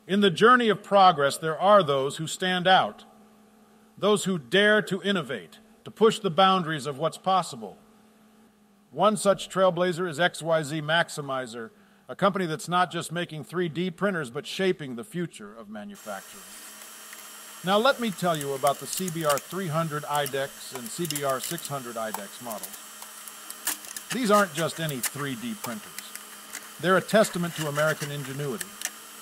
In the journey of progress, there are those who stand out, those who dare to innovate, to push the boundaries of what's possible. One such trailblazer is XYZMaximizer, a company that's not just making 3D printers, but shaping the future of manufacturing. Now let me tell you about the CBR 300 IDEX and CBR 600 IDEX models. These aren't just any 3D printers. They're a testament to American ingenuity,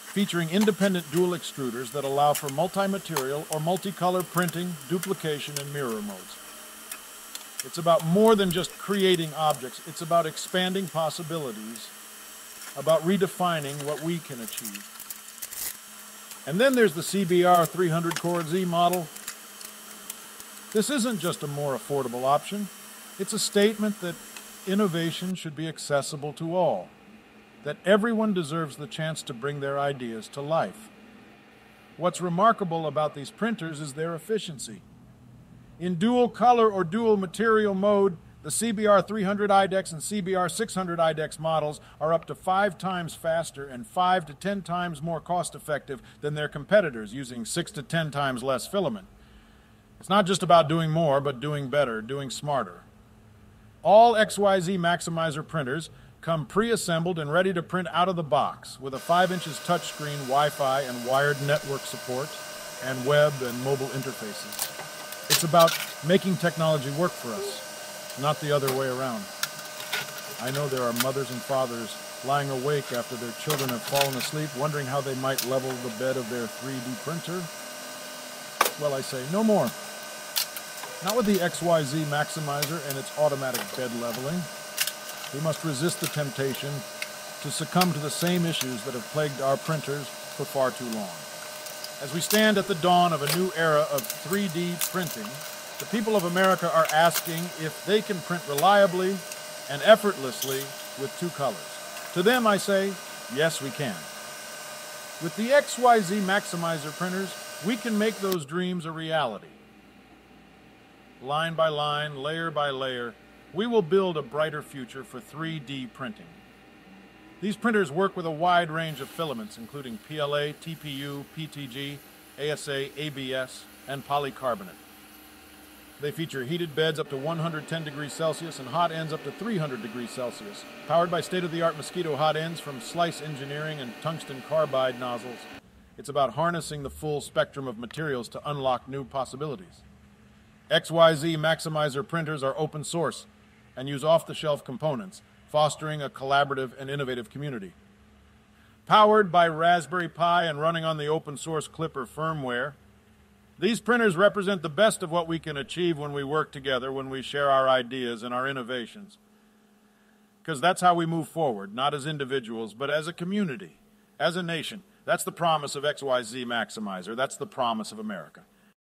featuring independent dual extruders that allow for multi-material or multicolor printing, duplication, and mirror modes. It's about more than just creating objects. It's about expanding possibilities, about redefining what we can achieve. And then there's the CBR 300 Core Z model. This isn't just a more affordable option. It's a statement that innovation should be accessible to all, that everyone deserves the chance to bring their ideas to life. What's remarkable about these printers is their efficiency. In dual color or dual material mode, the CBR 300 IDEX and CBR 600 IDEX models are up to 5 times faster and 5 to 10 times more cost-effective than their competitors, using 6 to 10 times less filament. It's not just about doing more, but doing better, doing smarter. All XYZMaximizer printers come pre-assembled and ready to print out of the box with a 5 inches touchscreen, Wi-Fi, and wired network support, and web and mobile interfaces. It's about making technology work for us, not the other way around. I know there are mothers and fathers lying awake after their children have fallen asleep, wondering how they might level the bed of their 3D printer. Well, I say, no more. Not with the XYZMaximizer and its automatic bed leveling. We must resist the temptation to succumb to the same issues that have plagued our printers for far too long. As we stand at the dawn of a new era of 3D printing, the people of America are asking if they can print reliably and effortlessly with 2 colors. To them, I say, yes, we can. With the XYZMaximizer printers, we can make those dreams a reality. Line by line, layer by layer, we will build a brighter future for 3D printing. These printers work with a wide range of filaments, including PLA, TPU, PTG, ASA, ABS, and polycarbonate. They feature heated beds up to 110 degrees Celsius and hot ends up to 300 degrees Celsius, powered by state-of-the-art mosquito hot ends from Slice Engineering and tungsten carbide nozzles. It's about harnessing the full spectrum of materials to unlock new possibilities. XYZMaximizer printers are open source and use off-the-shelf components, fostering a collaborative and innovative community. Powered by Raspberry Pi and running on the open source Clipper firmware, these printers represent the best of what we can achieve when we work together, when we share our ideas and our innovations. Because that's how we move forward, not as individuals, but as a community, as a nation. That's the promise of XYZMaximizer. That's the promise of America.